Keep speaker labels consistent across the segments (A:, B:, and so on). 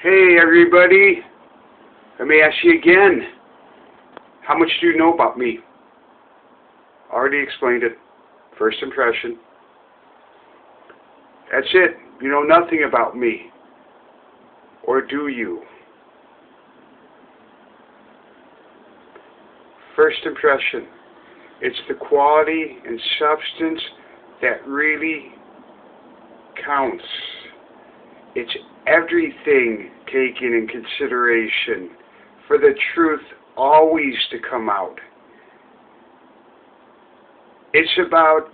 A: Hey everybody, let me ask you again, how much do you know about me? Already explained it, first impression. That's it, you know nothing about me. Or do you? First impression, it's the quality and substance that really counts. It's everything taken in consideration for the truth always to come out. It's about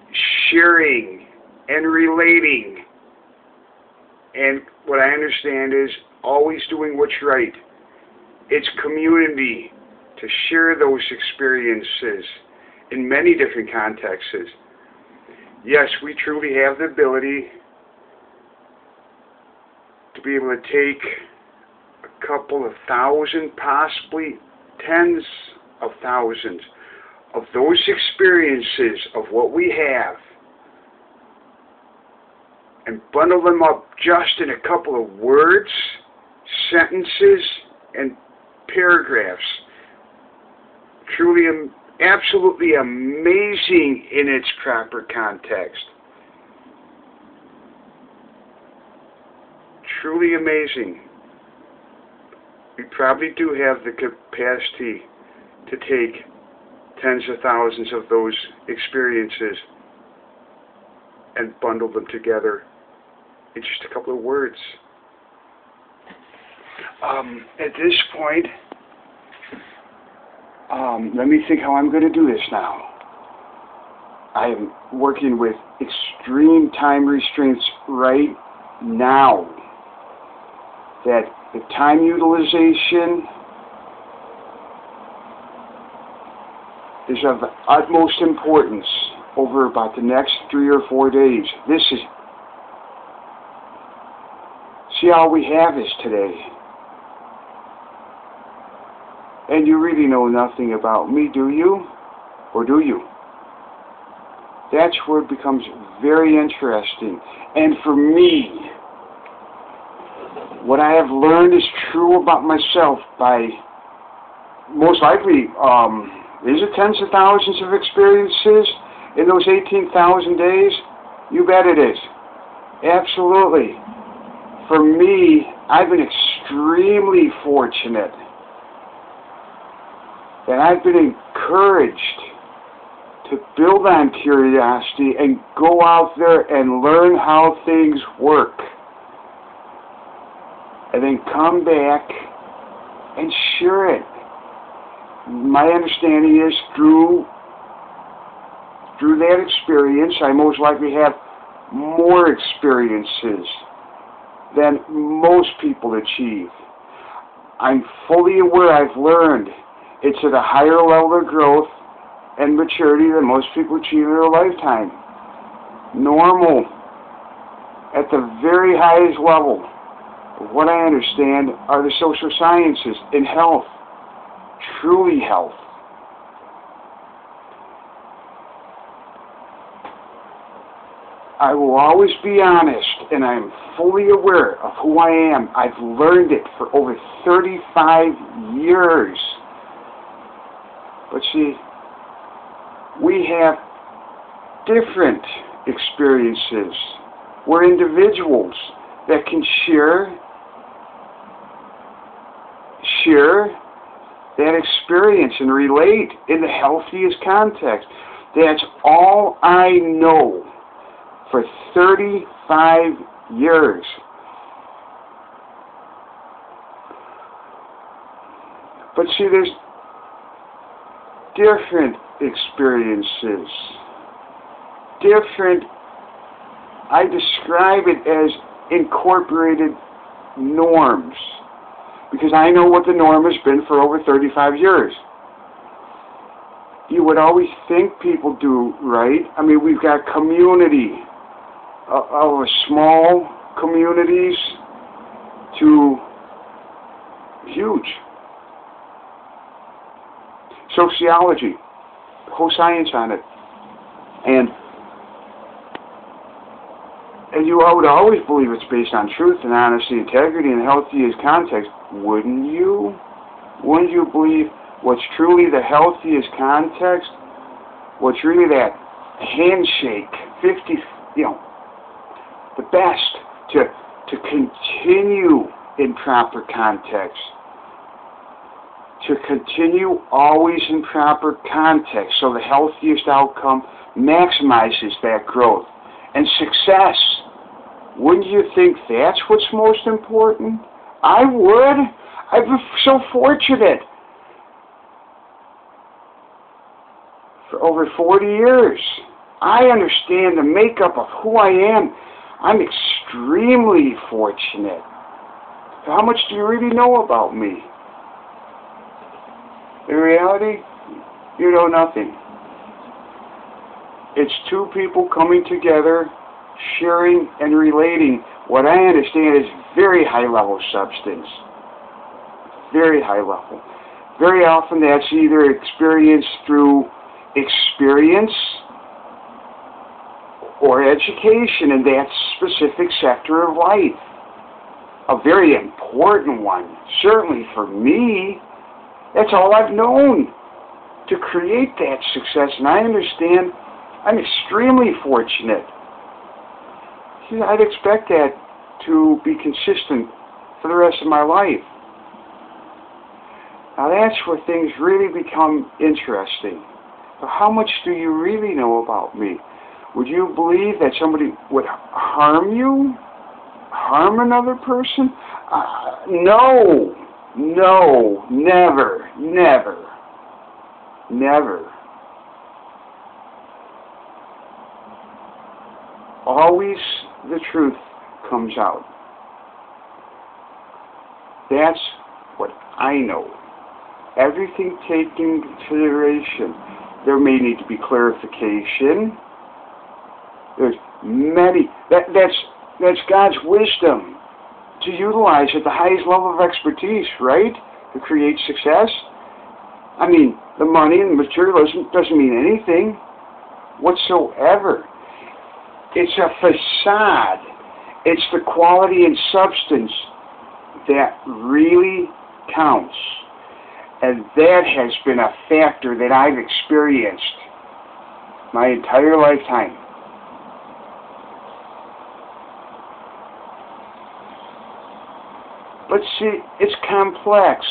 A: sharing and relating. And what I understand is always doing what's right. It's community to share those experiences in many different contexts. Yes, we truly have the ability to be able to take a couple of thousand, possibly tens of thousands of those experiences of what we have and bundle them up just in a couple of words, sentences, and paragraphs. Truly, absolutely amazing in its proper context. Truly amazing. We probably do have the capacity to take tens of thousands of those experiences and bundle them together in just a couple of words. At this point, let me think how I'm going to do this now. I am working with extreme time restraints right now. That the time utilization is of the utmost importance over about the next 3 or 4 days. See, all we have is today. And you really know nothing about me, do you? Or do you? That's where it becomes very interesting. And for me, what I have learned is true about myself by most likely, is it tens of thousands of experiences in those 18,000 days? You bet it is. Absolutely. For me, I've been extremely fortunate that I've been encouraged to build on curiosity and go out there and learn how things work. And then come back and share it. My understanding is through that experience, I most likely have more experiences than most people achieve. I'm fully aware I've learned it's at a higher level of growth and maturity than most people achieve in their lifetime. Normal, at the very highest level, what I understand are the social sciences in health, truly health. I will always be honest, and I am fully aware of who I am. I've learned it for over 35 years. But see, we have different experiences. We're individuals that can share that experience and relate in the healthiest context. That's all I know for 35 years. But see, there's different experiences. I describe it as incorporated norms, because I know what the norm has been for over 35 years. You would always think people do right. I mean, we've got community, of small communities to huge. Sociology, whole science on it. And and you would always believe it's based on truth and honesty, integrity, and healthiest context, wouldn't you? Wouldn't you believe what's truly the healthiest context? What's really that handshake, 50, the best to continue in proper context. To continue always in proper context, so the healthiest outcome maximizes that growth. And success, wouldn't you think that's what's most important? I would. I've been so fortunate. For over 40 years, I understand the makeup of who I am. I'm extremely fortunate. How much do you really know about me? In reality, you know nothing. It's two people coming together, sharing and relating what I understand is very high-level substance. Very high level. Very often that's either experienced through experience or education in that specific sector of life. A very important one. Certainly for me, that's all I've known to create that success, and I understand I'm extremely fortunate. See, I'd expect that to be consistent for the rest of my life. Now that's where things really become interesting. But how much do you really know about me? Would you believe that somebody would harm you? Harm another person? No. No. Never. Never. Never. Always the truth comes out. That's what I know. Everything taken into consideration. There may need to be clarification. There's many. That's God's wisdom to utilize at the highest level of expertise, right? To create success. I mean, the money and the materialism doesn't mean anything whatsoever. It's a facade. It's the quality and substance that really counts. And that has been a factor that I've experienced my entire lifetime. But see, it's complex.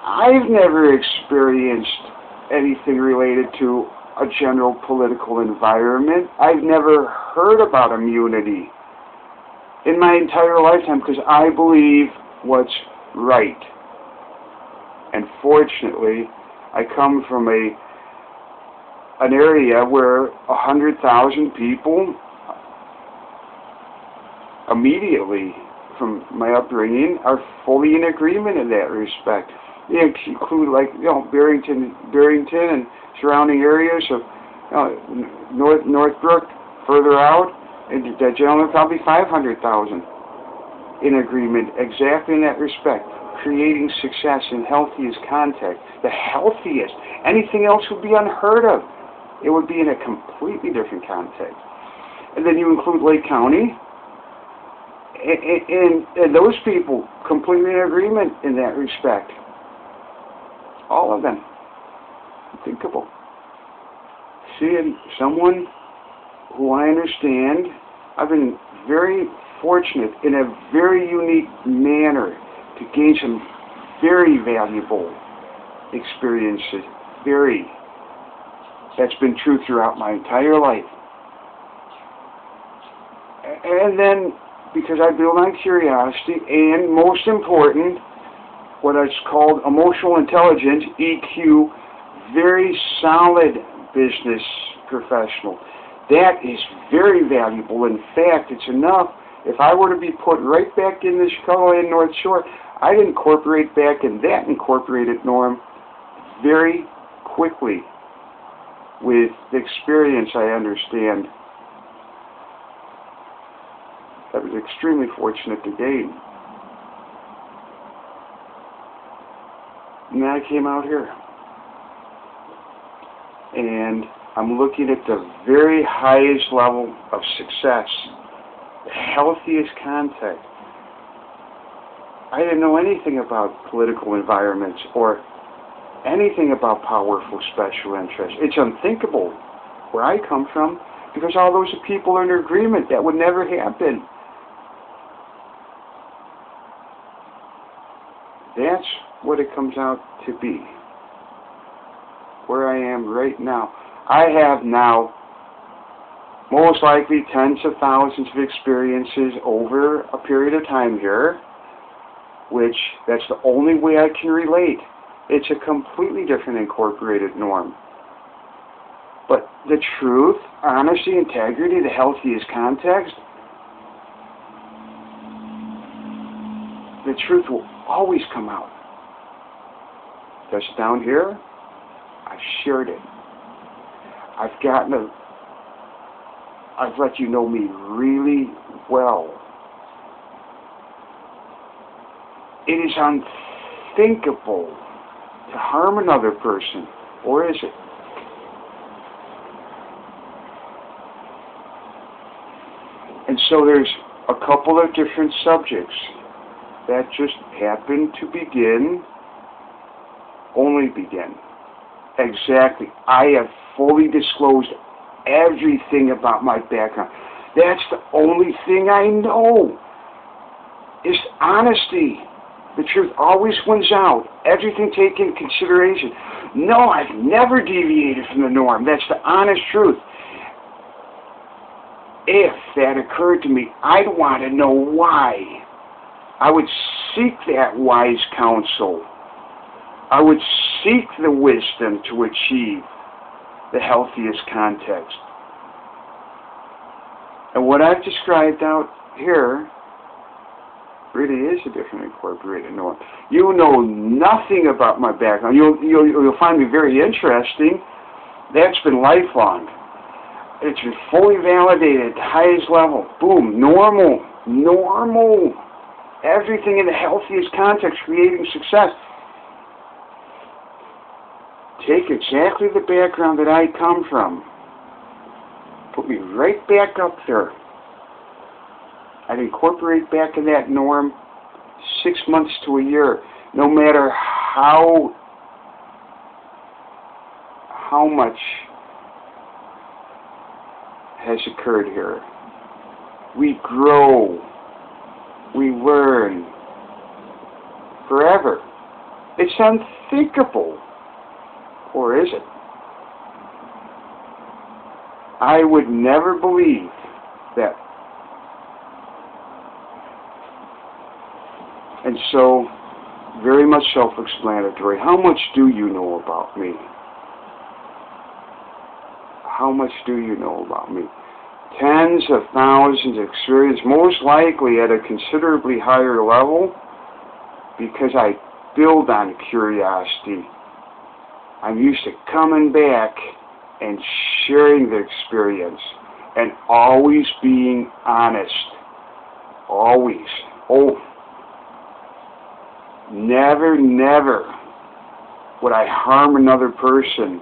A: I've never experienced anything related to a general political environment. I've never heard about immunity in my entire lifetime because I believe what's right. And fortunately, I come from an area where 100,000 people immediately from my upbringing are fully in agreement in that respect. They include Barrington and surrounding areas of Northbrook, further out, and that gentleman probably 500,000 in agreement exactly in that respect. Creating success in healthiest context. The healthiest. Anything else would be unheard of. It would be in a completely different context. And then you include Lake County, and those people completely in agreement in that respect. All of them. Unthinkable. Seeing someone who I understand, I've been very fortunate in a very unique manner to gain some very valuable experiences. That's been true throughout my entire life. And then, because I build on curiosity, and most important, what is called emotional intelligence, EQ, very solid business professional. That is very valuable. In fact, it's enough. If I were to be put right back in the Chicagoland North Shore, I'd incorporate back in that incorporated norm very quickly with the experience I understand. I was extremely fortunate to gain. And then I came out here. And I'm looking at the very highest level of success, the healthiest context. I didn't know anything about political environments or anything about powerful special interests. It's unthinkable where I come from, because all those people are in agreement that would never happen. That's what it comes out to be. Where I am right now. I have now most likely tens of thousands of experiences over a period of time here, which that's the only way I can relate. It's a completely different incorporated norm. But the truth, honesty, integrity, the healthiest context, the truth will always come out. Just down here, I've shared it. I've let you know me really well. It is unthinkable to harm another person, or is it? And so there's a couple of different subjects that just happen to only begin. Exactly. I have fully disclosed everything about my background. That's the only thing I know. Is honesty. The truth always wins out. Everything taken into consideration. No, I've never deviated from the norm. That's the honest truth. If that occurred to me, I'd want to know why. I would seek that wise counsel. I would seek the wisdom to achieve the healthiest context. And what I've described out here really is a different incorporated norm. You know nothing about my background. You'll find me very interesting. That's been lifelong. It's been fully validated at the highest level. Boom, normal. Everything in the healthiest context, creating success. Take exactly the background that I come from. Put me right back up there. I'd incorporate back in that norm 6 months to a year, no matter how much has occurred here. We grow. We learn. Forever. It's unthinkable. Or is it? I would never believe that. And so, very much self-explanatory. How much do you know about me? How much do you know about me? Tens of thousands of experience, most likely at a considerably higher level, because I build on curiosity. I'm used to coming back and sharing the experience and always being honest. Always. Oh, never would I harm another person.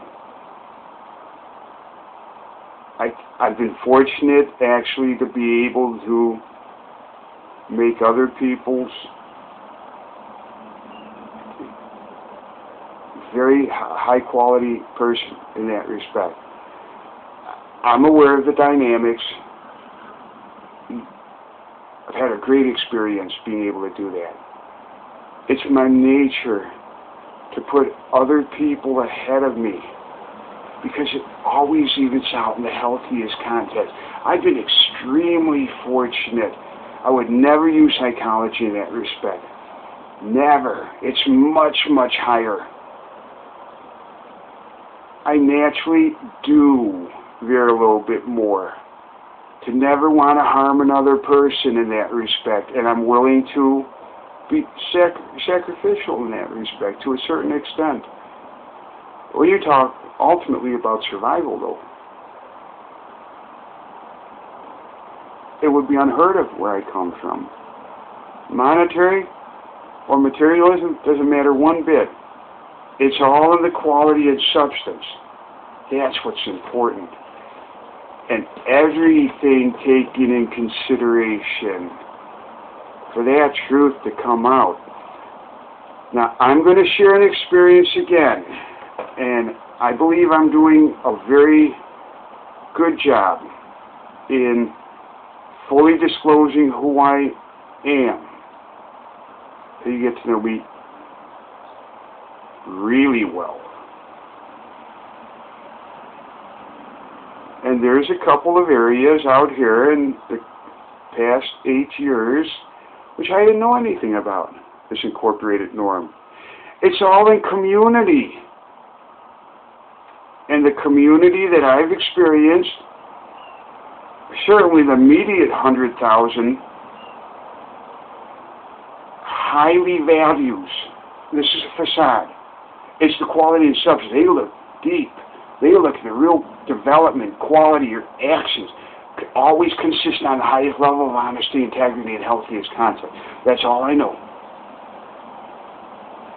A: I've been fortunate actually to be able to make other people's very high quality person in that respect. I'm aware of the dynamics. I've had a great experience being able to do that. It's my nature to put other people ahead of me, because it always evens out in the healthiest context. I've been extremely fortunate. I would never use psychology in that respect. Never. It's much higher. I naturally do veer a little bit more, to never want to harm another person in that respect, and I'm willing to be sacrificial in that respect to a certain extent. Well, you talk ultimately about survival, though. It would be unheard of where I come from. Monetary or materialism doesn't matter one bit. It's all in the quality and substance. That's what's important. And everything taken in consideration for that truth to come out. Now, I'm going to share an experience again, and I believe I'm doing a very good job in fully disclosing who I am. So you get to know me really well. And there's a couple of areas out here in the past 8 years which I didn't know anything about, this incorporated norm. It's all in community. And the community that I've experienced, certainly the immediate 100,000, highly values. This is a facade. It's the quality and substance. They look deep. They look at the real development, quality, or actions. Always consistent on the highest level of honesty, integrity, and healthiest concept. That's all I know.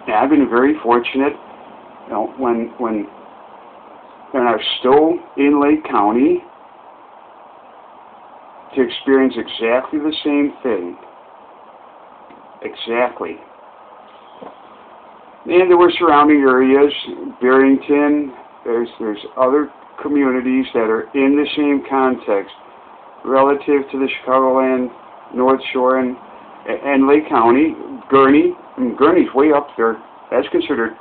A: And I've been very fortunate, you know, when I'm still in Lake County, to experience exactly the same thing. Exactly. And there were surrounding areas, Barrington, there's other communities that are in the same context relative to the Chicagoland, North Shore, and Lake County, Gurney. I mean, Gurney's way up there. That's considered.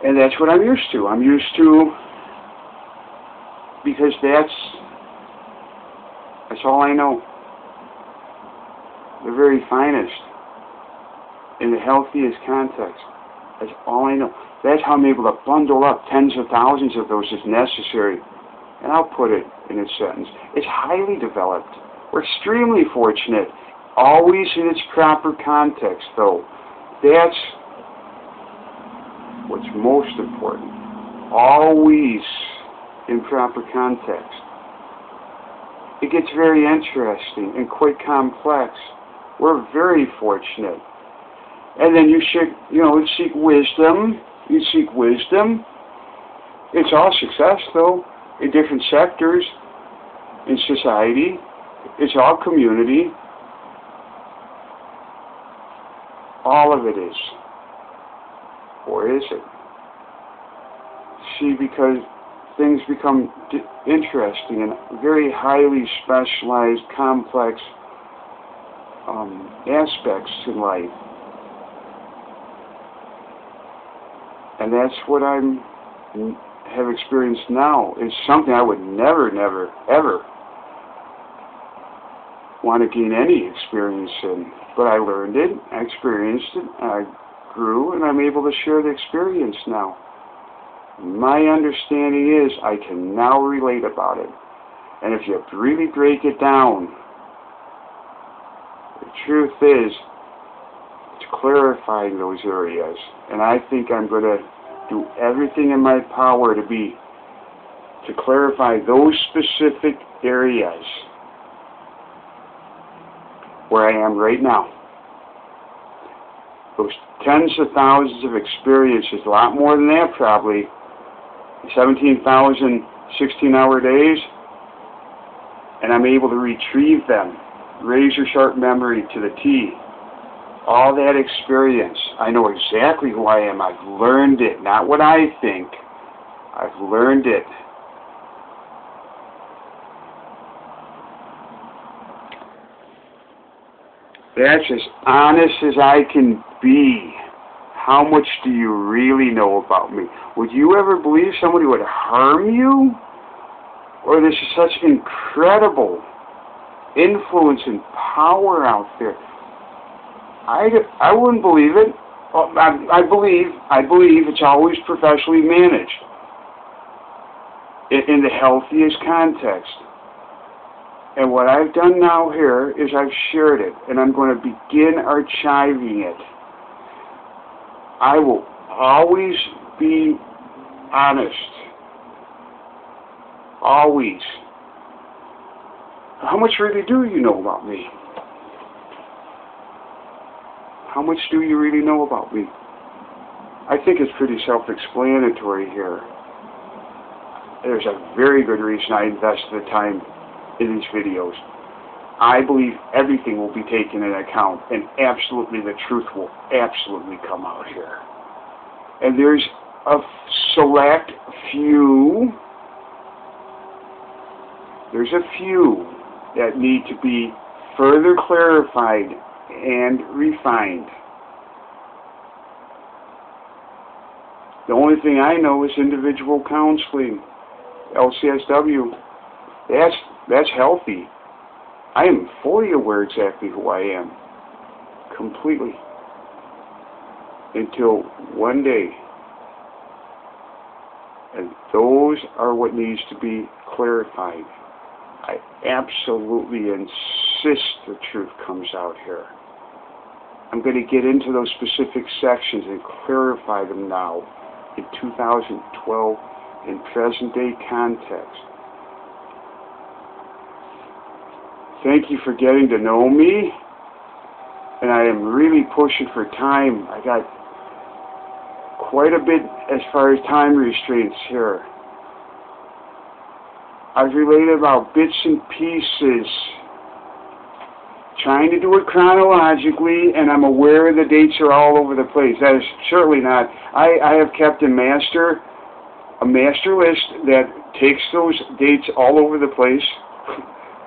A: And that's what I'm used to. I'm used to, because that's all I know. The very finest in the healthiest context. That's all I know. That's how I'm able to bundle up tens of thousands of those as necessary. And I'll put it in a sentence. It's highly developed. We're extremely fortunate. Always in its proper context, though. That's what's most important. Always in proper context. It gets very interesting and quite complex. We're very fortunate. And then you seek wisdom. You seek wisdom. It's all success, though, in different sectors, in society. It's all community. All of it is. Or is it? See, because things become interesting and very highly specialized, complex aspects in life. And that's what I have experienced now. Is something I would never, ever want to gain any experience in. But I learned it, I experienced it, I grew, and I'm able to share the experience now. My understanding is I can now relate about it. And if you really break it down, the truth is, it's clarifying those areas. And I think I'm going to do everything in my power to clarify those specific areas where I am right now. Those tens of thousands of experiences, a lot more than that probably, 17,000 16-hour days, and I'm able to retrieve them, razor sharp memory to the T. All that experience, I know exactly who I am. I've learned it, not what I think. I've learned it. That's as honest as I can be. How much do you really know about me? Would you ever believe somebody would harm you? Or this is such incredible influence and power out there. I wouldn't believe it. I believe it's always professionally managed in the healthiest context. And what I've done now here is I've shared it, and I'm going to begin archiving it. I will always be honest. Always. How much really do you know about me? How much do you really know about me? I think it's pretty self-explanatory here. there's a very good reason I invest the time in these videos. I believe everything will be taken into account, and absolutely the truth will absolutely come out here. And there's a select few, that need to be further clarified and refined. The only thing I know is individual counseling, LCSW. That's healthy. I am fully aware exactly who I am, completely, until one day. And those are what needs to be clarified. I absolutely insist the truth comes out here. I'm going to get into those specific sections and clarify them now in 2012 in present day context. Thank you for getting to know me, and I am really pushing for time. I got quite a bit as far as time restraints here. I've related about bits and pieces, trying to do it chronologically, and I'm aware the dates are all over the place. That is certainly not. I have kept a master list that takes those dates all over the place,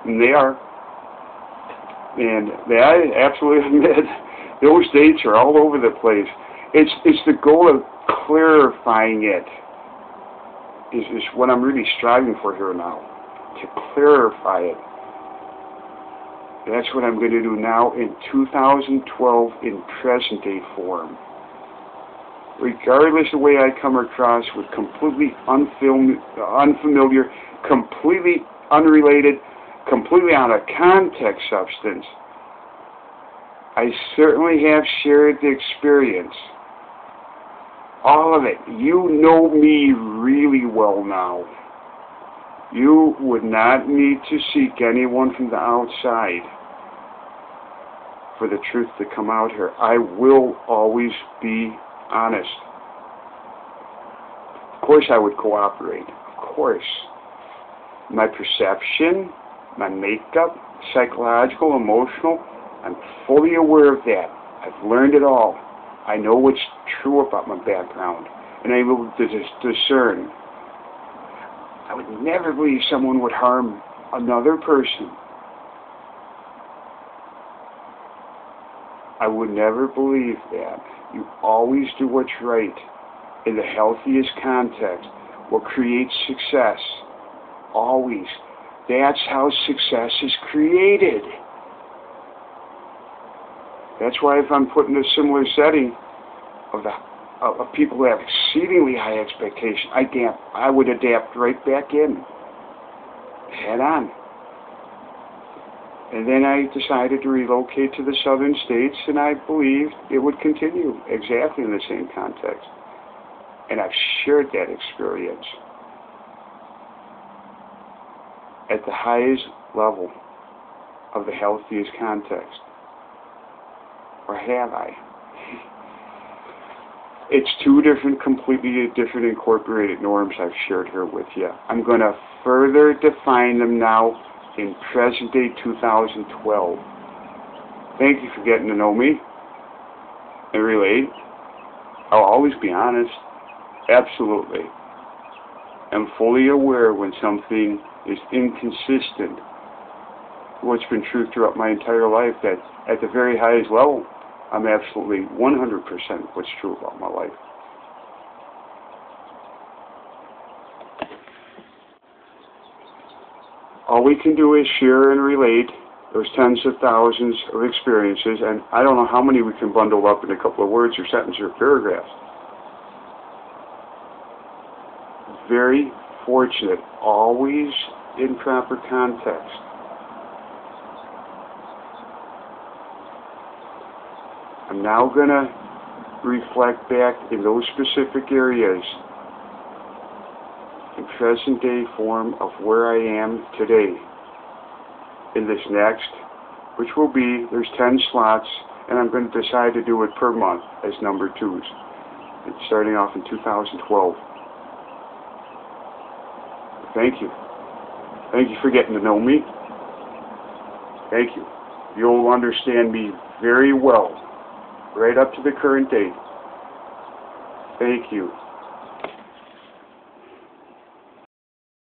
A: and they are. And I absolutely admit, those dates are all over the place. It's the goal of clarifying it is what I'm really striving for here now, to clarify it. That's what I'm going to do now in 2012 in present day form. Regardless of the way I come across with completely unfamiliar, completely unrelated, completely out of context substance, I certainly have shared the experience. All of it. You know me really well now. You would not need to seek anyone from the outside for the truth to come out here. I will always be honest. Of course I would cooperate. Of course. My perception, my makeup, psychological, emotional, I'm fully aware of that. I've learned it all. I know what's true about my background, and I'm able to discern. I would never believe someone would harm another person. I would never believe that. You always do what's right in the healthiest context. What creates success. Always. That's how success is created. That's why if I'm put in a similar setting of people who have exceedingly high expectations, I would adapt right back in, head on. And then I decided to relocate to the southern states, and I believed it would continue exactly in the same context. And I've shared that experience at the highest level of the healthiest context. Or have I? It's two different, completely different incorporated norms I've shared here with you. I'm going to further define them now in present day 2012. Thank you for getting to know me and relate. I'll always be honest. Absolutely. I'm fully aware when something is inconsistent with what's been true throughout my entire life, that at the very highest level, I'm absolutely 100% what's true about my life. All we can do is share and relate those tens of thousands of experiences, and I don't know how many we can bundle up in a couple of words or sentences or paragraphs. Very fortunate, always in proper context. I'm now going to reflect back in those specific areas in present day form of where I am today. In this next, which will be, there's 10 slots, and I'm going to decide to do it per month as number 2s, starting off in 2012. Thank you. Thank you for getting to know me. Thank you. You'll understand me very well, right up to the current date. Thank you.